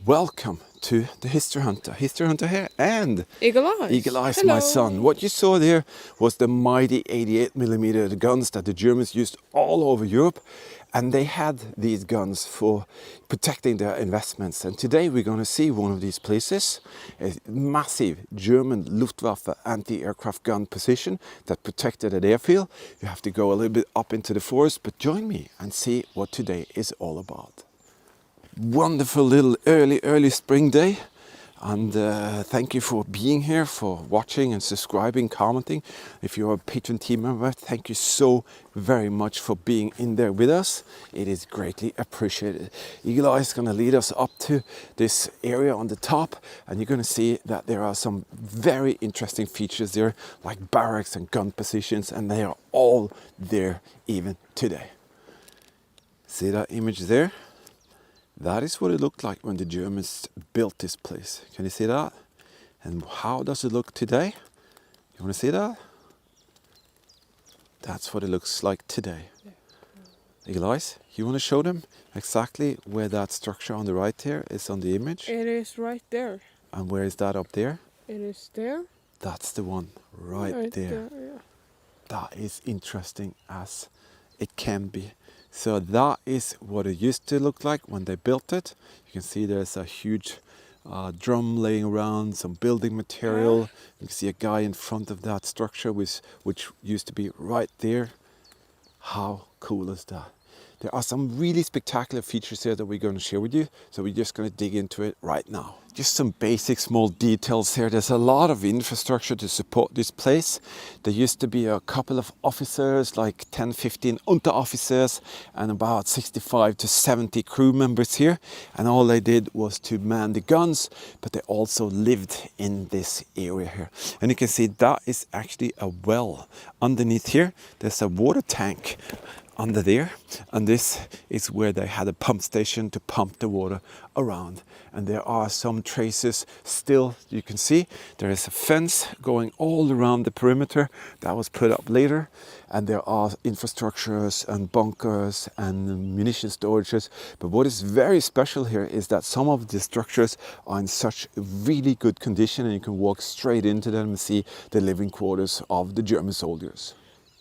welcome to the History Hunter. History Hunter here and Eagle Eyes. Eagle Eyes, Hello. my son. What you saw there was the mighty 88mm guns that the Germans used all over Europe. And they had these guns for protecting their investments. And today we're going to see one of these places, a massive German Luftwaffe anti-aircraft gun position that protected an airfield. You have to go a little bit up into the forest, but join me and see what today is all about. Wonderful little early spring day. And thank you for being here, for watching and subscribing, commenting. If you're a patron team member, thank you so very much for being in there with us. It is greatly appreciated. Eagle Eye is going to lead us up to this area on the top, and you're going to see that there are some very interesting features there, like barracks and gun positions, and they are all there even today. See that image there? That is what it looked like when the Germans built this place. Can you see that? And how does it look today? You want to see that? That's what it looks like today. Eagle Eyes, you want to show them exactly where that structure on the right here is on the image? It is right there. And where is that up there? It is there. That's the one right there. Yeah. That is interesting as it can be. So that is what it used to look like when they built it. You can see there's a huge drum laying around, some building material. You can see a guy in front of that structure which used to be right there. How cool is that? There are some really spectacular features here that we're going to share with you. So we're just going to dig into it right now. Just some basic small details here. There's a lot of infrastructure to support this place. There used to be a couple of officers, like 10, 15 Unterofficers, and about 65 to 70 crew members here. And all they did was to man the guns, but they also lived in this area here. And you can see that is actually a well. Underneath here, there's a water tank under there, and this is where they had a pump station to pump the water around. And there are some traces still, you can see there is a fence going all around the perimeter that was put up later, and there are infrastructures and bunkers and munition storages. But what is very special here is that some of the structures are in such really good condition, and you can walk straight into them and see the living quarters of the German soldiers.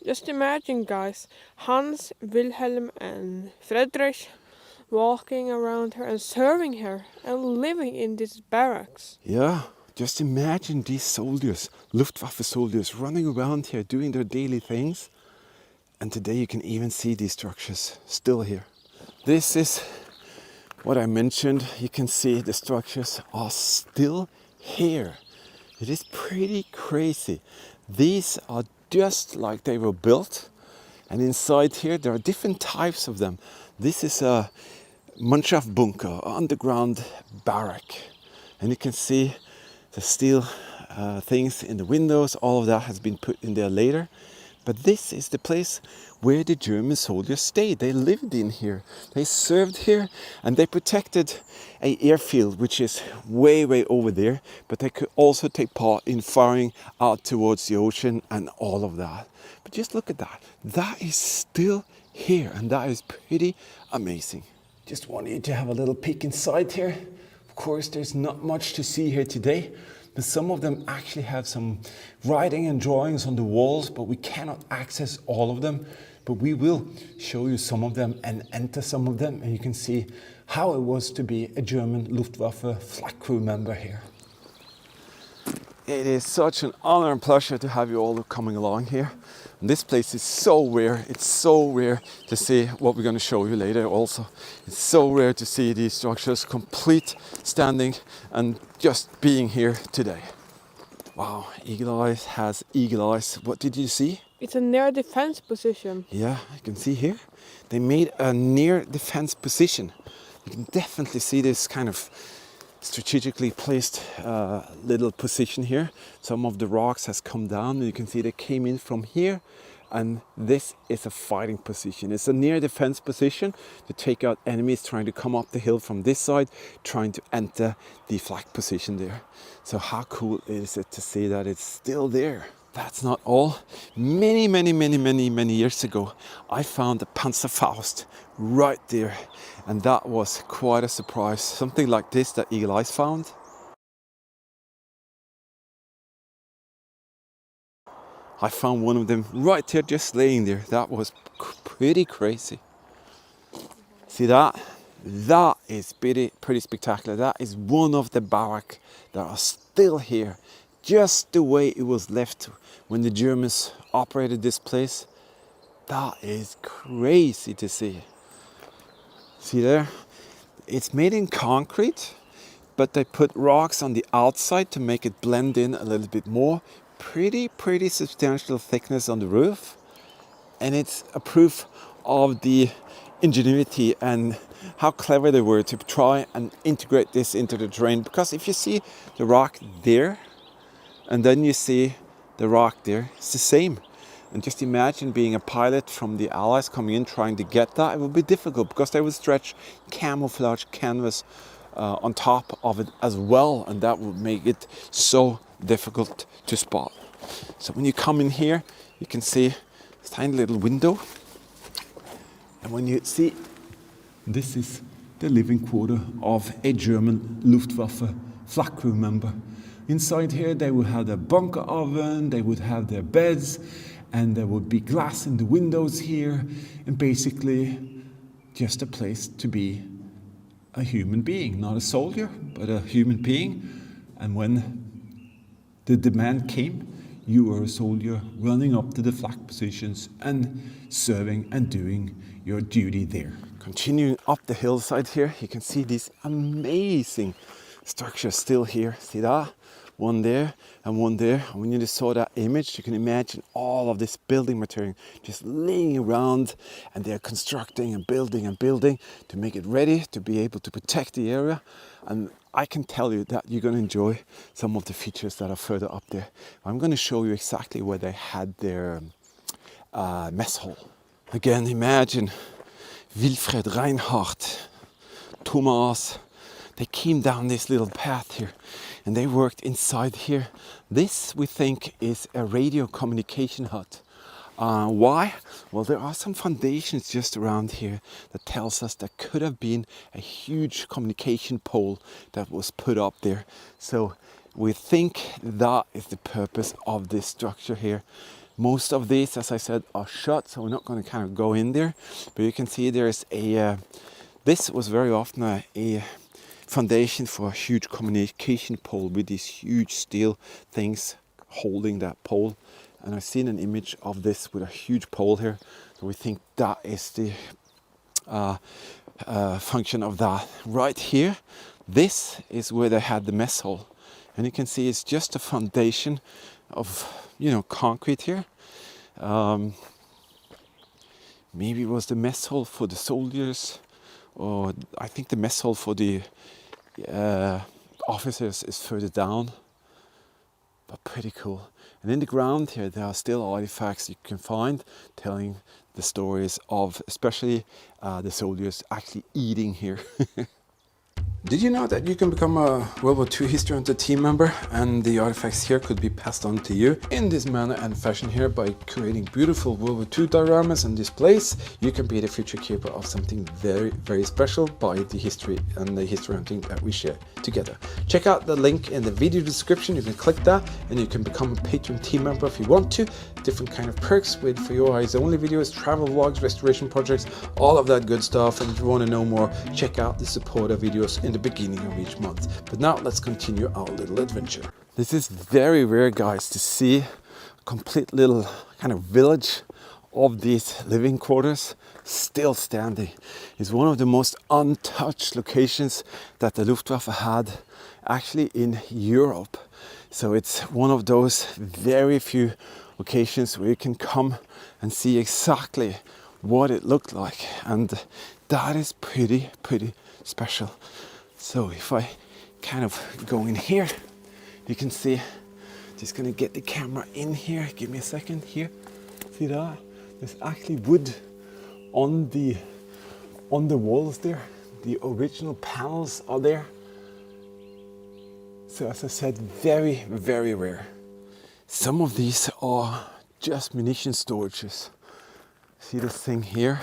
Just imagine, guys, Hans, Wilhelm and Friedrich walking around here and serving here and living in these barracks. Yeah, just imagine these soldiers, Luftwaffe soldiers, running around here doing their daily things. And today you can even see these structures still here. This is what I mentioned. You can see the structures are still here. It is pretty crazy. These are just like they were built, and inside here there are different types of them. This is a Mannschaftsbunker, underground barrack, and you can see the steel things in the windows. All of that has been put in there later, but this is the place where the German soldiers stayed. They lived in here, they served here, and they protected an airfield which is way over there, but they could also take part in firing out towards the ocean and all of that. But just look at that. That is still here, and that is pretty amazing. Just wanted you to have a little peek inside here. Of course, there's not much to see here today, but some of them actually have some writing and drawings on the walls, but we cannot access all of them. But we will show you some of them and enter some of them, and you can see how it was to be a German Luftwaffe flight crew member here. It is such an honor and pleasure to have you all coming along here. And this place is so rare. It's so rare to see what we're going to show you later also. It's so rare to see these structures complete standing and just being here today. Wow, Eagle Eyes has Eagle Eyes. What did you see? It's a near defense position. Yeah, you can see here. They made a near defense position. You can definitely see this kind of strategically placed little position here. Some of the rocks has come down, and you can see they came in from here, and this is a fighting position. It's a near defense position to take out enemies trying to come up the hill from this side, trying to enter the flag position there. So how cool is it to see that it's still there? that's not all. Many years ago, I found a Panzerfaust right there. And that was quite a surprise. Something like this that Eagle Eyes found. I found one of them right there, just laying there. That was pretty crazy. See that? That is pretty spectacular. That is one of the barracks that are still here. Just the way it was left when the Germans operated this place. That is crazy to see. See there? It's made in concrete, but they put rocks on the outside to make it blend in a little bit more. Pretty substantial thickness on the roof. And it's a proof of the ingenuity and how clever they were to try and integrate this into the terrain. Because if you see the rock there, and then you see the rock there, it's the same. And just imagine being a pilot from the Allies coming in trying to get that. It would be difficult because they would stretch camouflage canvas on top of it as well, and that would make it so difficult to spot. So when you come in here, you can see this tiny little window, and when you see, this is the living quarter of a German Luftwaffe flak crew member. Inside here they would have their bunker oven, they would have their beds, and there would be glass in the windows here, and basically just a place to be a human being, not a soldier, but a human being. And when the demand came, you were a soldier running up to the flak positions and serving and doing your duty there. Continuing up the hillside here, you can see these amazing structures still here. See that? One there and one there. And when you just saw that image, you can imagine all of this building material just laying around, and they're constructing and building to make it ready to be able to protect the area. And I can tell you that you're going to enjoy some of the features that are further up there. I'm going to show you exactly where they had their mess hall. Again, imagine Wilfred, Reinhard, Thomas. They came down this little path here and they worked inside here. This, we think, is a radio communication hut. Why? Well, there are some foundations just around here that tells us there could have been a huge communication pole that was put up there. So we think that is the purpose of this structure here. Most of these, as I said, are shut, so we're not going to kind of go in there. But you can see there's a, this was very often a foundation for a huge communication pole with these huge steel things holding that pole. And I've seen an image of this with a huge pole here. So we think that is the function of that. Right here, this is where they had the mess hall. And you can see it's just a foundation of, concrete here. Maybe it was the mess hall for the soldiers, or I think the mess hall for the officers is further down. But pretty cool. And in the ground here, there are still artifacts you can find telling the stories of, especially the soldiers actually eating here. Did you know that you can become a World War II History Hunter team member, and the artifacts here could be passed on to you in this manner and fashion here by creating beautiful World War II dioramas and displays? You can be the future keeper of something very special by the history and the history hunting that we share together. Check out the link in the video description. You can click that and you can become a Patreon team member if you want to. Different kind of perks with for your eyes only videos, travel vlogs, restoration projects, all of that good stuff. And if you want to know more, check out the supporter videos in the beginning of each month. But now let's continue our little adventure. This is very rare, guys, to see a complete little kind of village of these living quarters still standing. It's one of the most untouched locations that the Luftwaffe had actually in Europe. So it's one of those very few locations where you can come and see exactly what it looked like, and that is pretty special. So if I kind of go in here, you can see, just gonna get the camera in here, give me a second here, see that? There's actually wood on the walls there. The original panels are there. So as I said, very rare. Some of these are just munition storages. See this thing here?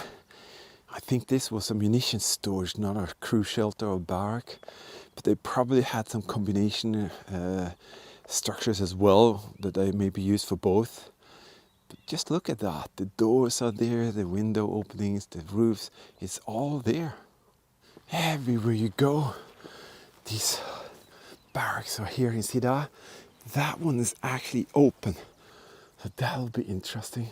I think this was a munition storage, not a crew shelter or barrack. But they probably had some combination structures as well that they maybe used for both. But just look at that. The doors are there, the window openings, the roofs. It's all there. Everywhere you go, these barracks are here. You see that? That one is actually open. So that'll be interesting.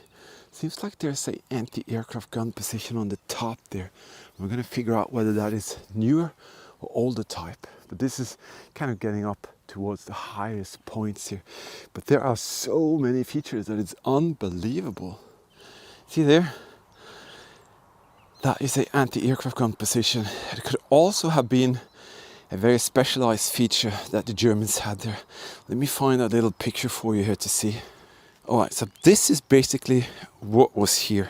Seems like there's an anti-aircraft gun position on the top there. We're going to figure out whether that is newer or older type. But this is kind of getting up towards the highest points here. But there are so many features that it's unbelievable. See there? That is an anti-aircraft gun position. It could also have been a very specialized feature that the Germans had there. Let me find a little picture for you here to see. Alright, so this is basically what was here.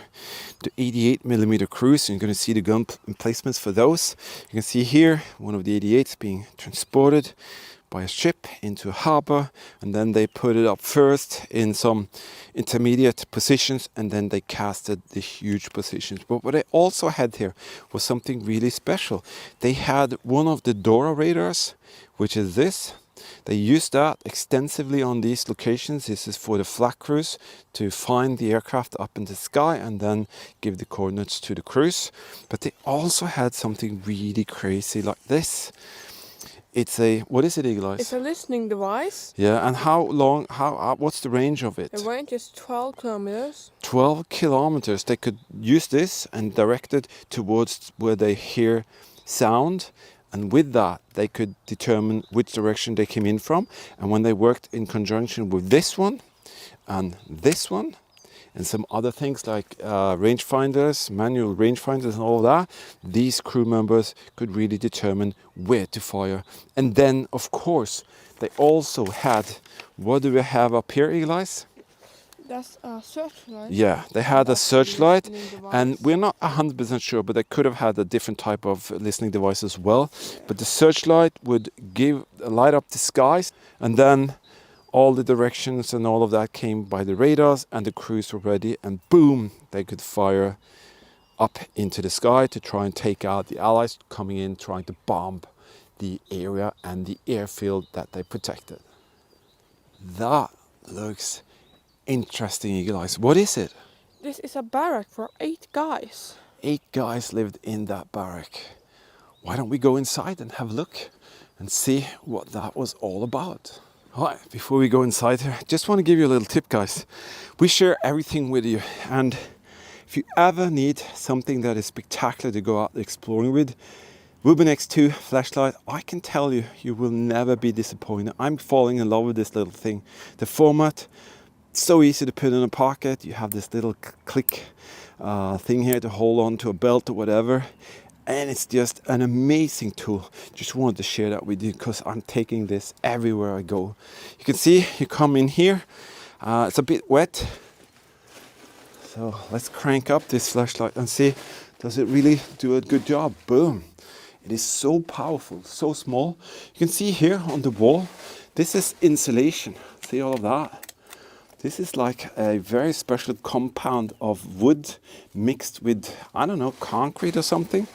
The 88mm crews, and you're going to see the gun emplacements for those. You can see here one of the 88s being transported by a ship into a harbor, and then they put it up first in some intermediate positions, and then they casted the huge positions. But what they also had here was something really special. They had one of the DORA radars, which is this. They used that extensively on these locations. This is for the flak crews to find the aircraft up in the sky and then give the coordinates to the crews. But they also had something really crazy like this. It's a, what is it, Eagle Eyes? It's a listening device. Yeah, and how long, what's the range of it? The range is 12 kilometers. 12 kilometers. They could use this and direct it towards where they hear sound. And with that, they could determine which direction they came in from. And when they worked in conjunction with this one, and some other things like rangefinders, manual rangefinders and all of that, these crew members could really determine where to fire. And then, of course, they also had, what do we have up here, Eagle Eyes? That's a searchlight. Yeah, they had a searchlight, Listening and device. we're not 100% sure, but they could have had a different type of listening device as well. But the searchlight would light up the skies, and then all the directions and all of that came by the radars, and the crews were ready, and boom, they could fire up into the sky to try and take out the Allies coming in, trying to bomb the area and the airfield that they protected. That looks interesting, Eagle Eyes. What is it? This is a barrack for 8 guys. 8 guys lived in that barrack. Why don't we go inside and have a look and see what that was all about? Alright, before we go inside here, just want to give you a little tip, guys. We share everything with you, and if you ever need something that is spectacular to go out exploring with, Ruben X2 flashlight, I can tell you, you will never be disappointed. I'm falling in love with this little thing. The format, so easy to put in a pocket. You have this little click thing here to hold on to a belt or whatever, and it's just an amazing tool. Just wanted to share that with you because I'm taking this everywhere I go. You can see you come in here, it's a bit wet, so let's crank up this flashlight and see, does it really do a good job? Boom. It is so powerful, so small. You can see here on the wall, this is insulation. See all of that? This is like a very special compound of wood mixed with, I don't know, concrete or something.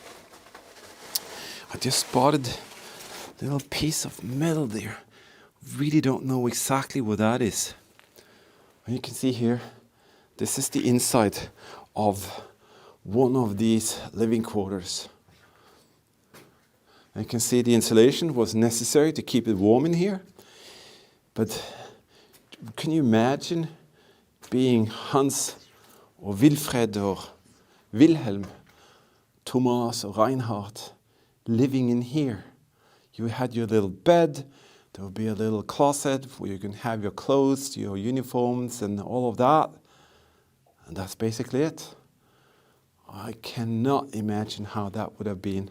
I just spotted a little piece of metal there. Really don't know exactly what that is. And you can see here, this is the inside of one of these living quarters. And you can see the insulation was necessary to keep it warm in here. But can you imagine being Hans or Wilfred or Wilhelm, Thomas or Reinhard living in here? You had your little bed, there would be a little closet where you can have your clothes, your uniforms and all of that. And that's basically it. I cannot imagine how that would have been.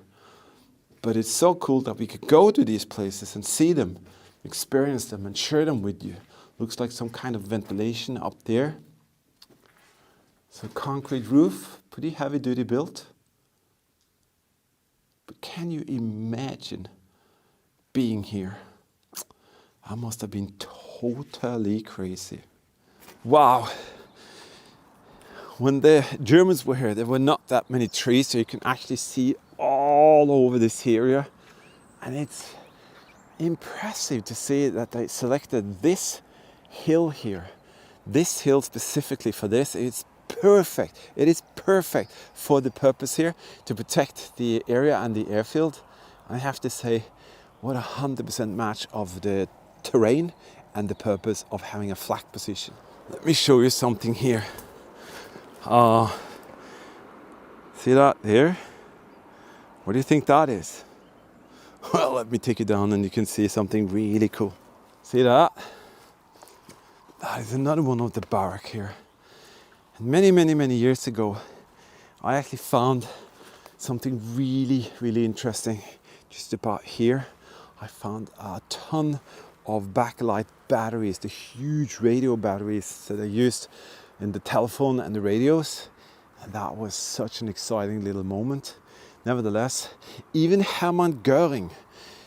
But it's so cool that we could go to these places and see them, experience them and share them with you. Looks like some kind of ventilation up there. So concrete roof, pretty heavy duty built. But can you imagine being here? That must have been totally crazy. Wow. When the Germans were here, there were not that many trees, so you can actually see all over this area. And it's impressive to see that they selected this hill here. This hill specifically for this. It's perfect. It is perfect for the purpose here to protect the area and the airfield. I have to say, what a 100% match of the terrain and the purpose of having a flat position. Let me show you something here. See that there? What do you think that is? Well, let me take you down and you can see something really cool. See that? That is another one of the barrack here. And many years ago, I actually found something really interesting. Just about here, I found a ton of backlight batteries, the huge radio batteries that are used in the telephone and the radios. And that was such an exciting little moment. Nevertheless, even Hermann Göring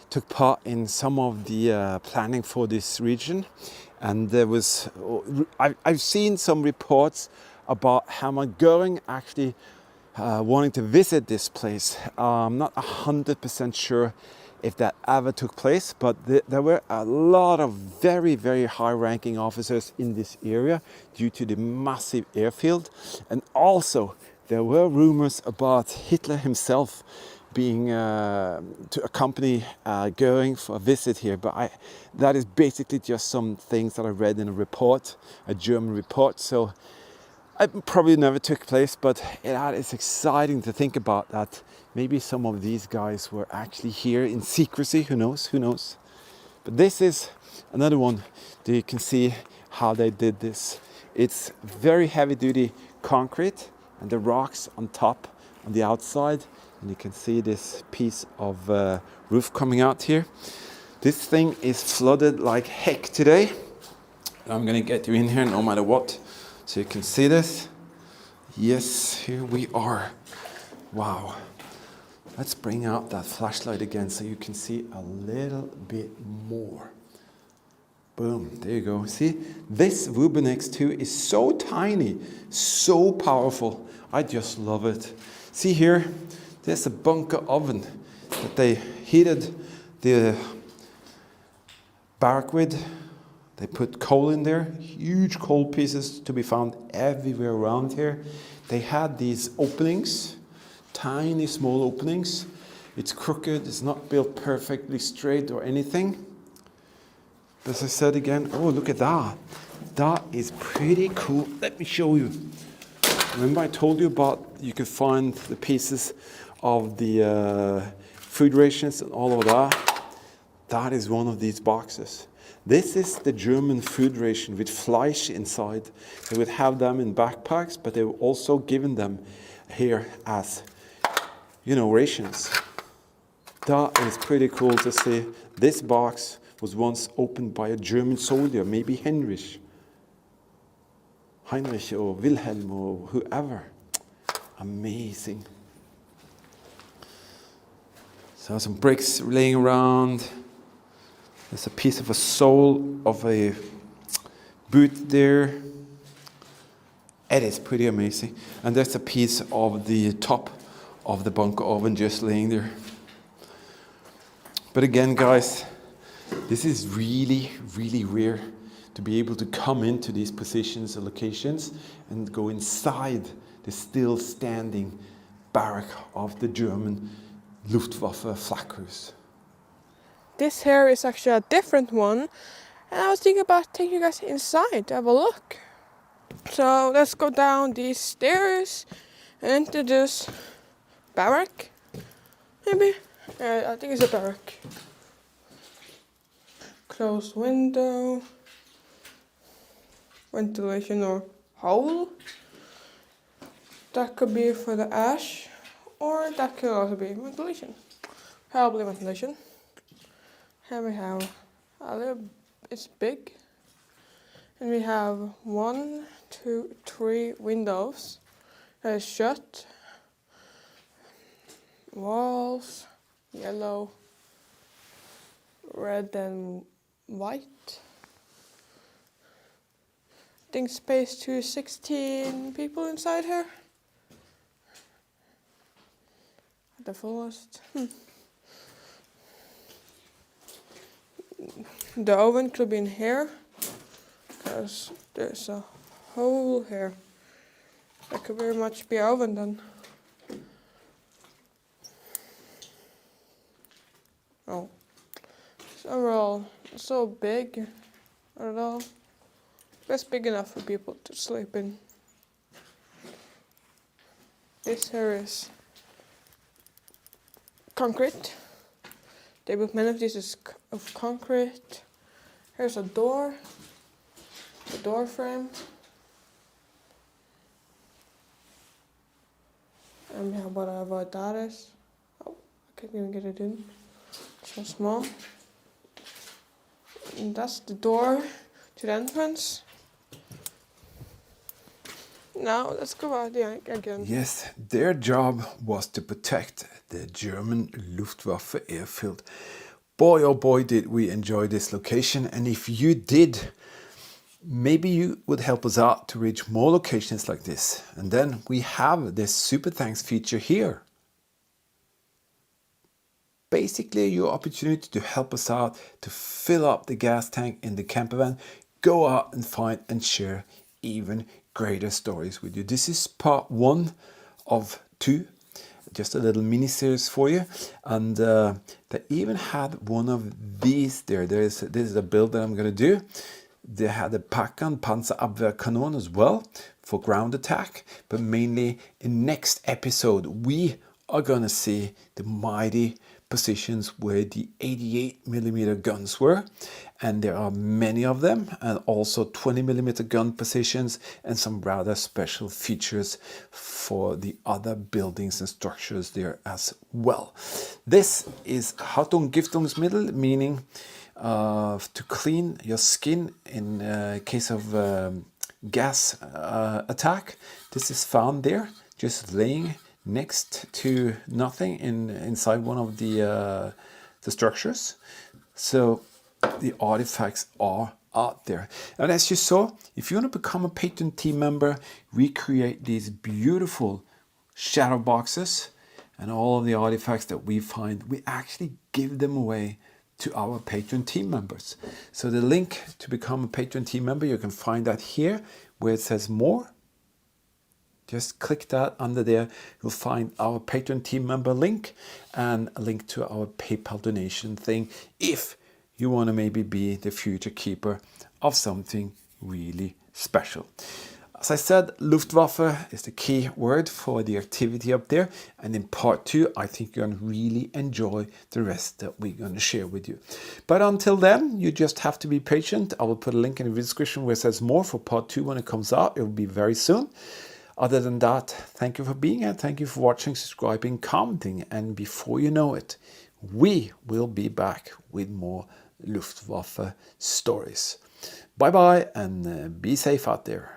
took part in some of the planning for this region. And there was, I've seen some reports about Hermann Göring actually wanting to visit this place. I'm not 100% sure if that ever took place, but there were a lot of very high-ranking officers in this area due to the massive airfield. And also, there were rumors about Hitler himself being to accompany Göring for a visit here, but that is basically just some things that I read in a report, a German report. So it probably never took place, but that is exciting to think about, that maybe some of these guys were actually here in secrecy. Who knows? But this is another one that you can see how they did this. It's very heavy-duty concrete and the rocks on top on the outside, and you can see this piece of roof coming out here. This thing is flooded like heck today. I'm gonna get you in here no matter what, so you can see this. Yes, here we are. Wow. Let's bring out that flashlight again so you can see a little bit more. Boom, there you go. See, this WW2 is so tiny, so powerful. I just love it. See here, there's a bunker oven that they heated the barrack with. They put coal in there, huge coal pieces to be found everywhere around here. They had these openings, tiny small openings. It's crooked, it's not built perfectly straight or anything. As I said again, oh, look at that. That is pretty cool. Let me show you. Remember I told you about you could find the pieces of the food rations and all of that? That is one of these boxes. This is the German food ration with Fleisch inside. They would have them in backpacks, but they were also given them here as, rations. That is pretty cool to see. This box was once opened by a German soldier, maybe Heinrich or Wilhelm or whoever. Amazing. So some bricks laying around. There's a piece of a sole of a boot there. It is pretty amazing. And there's a piece of the top of the bunker oven just laying there. But again, guys, this is really rare to be able to come into these positions or locations and go inside the still standing barrack of the German Luftwaffe Flakcrews. This here is actually a different one, and I was thinking about taking you guys inside to have a look. So let's go down these stairs and into this barrack. Maybe? I think it's a barrack. Closed window. Ventilation or hole. That could be for the ash, or that could also be ventilation. Probably ventilation. Here we have it's big. And we have 1, 2, 3 windows that is shut. Walls, yellow, red and white. I think space to 16 people inside here. At the fullest. The oven could be in here, because there's a hole here. That could very much be oven then. Oh, it's overall so big. I don't know. That's big enough for people to sleep in. This here is concrete. They built many of these of concrete. Here's a door. The door frame. And how about what that is? Oh, I can't even get it in. It's so small. And that's the door to the entrance. Now let's go out again. Yes, their job was to protect the German Luftwaffe airfield. Boy, oh boy, did we enjoy this location. And if you did, maybe you would help us out to reach more locations like this. And then we have this super thanks feature here. Basically, your opportunity to help us out to fill up the gas tank in the camper van. Go out and find and share even greater stories with you. This is part 1 of 2. Just a little mini series for you. And they even had one of these there. This is a build that I'm going to do. They had a Packern Panzerabwehrkanon as well for ground attack. But mainly in next episode, we are going to see the mighty positions where the 88mm guns were, and there are many of them, and also 20mm gun positions and some rather special features for the other buildings and structures there as well. This is Giftungsmittel, meaning to clean your skin in case of gas attack. This is found there, just laying next to nothing inside one of the structures. So the artifacts are out there. And as you saw, if you want to become a Patreon team member, recreate these beautiful shadow boxes and all of the artifacts that we find, we actually give them away to our Patreon team members. So the link to become a Patreon team member, you can find that here where it says more. Just click that under there. You'll find our Patreon team member link and a link to our PayPal donation thing if you want to maybe be the future keeper of something really special. As I said, Luftwaffe is the key word for the activity up there. And in part 2, I think you're going to really enjoy the rest that we're going to share with you. But until then, you just have to be patient. I will put a link in the description where it says more for part 2 when it comes out. It will be very soon. Other than that, thank you for being here. Thank you for watching, subscribing, commenting. And before you know it, we will be back with more Luftwaffe stories. Bye-bye and be safe out there.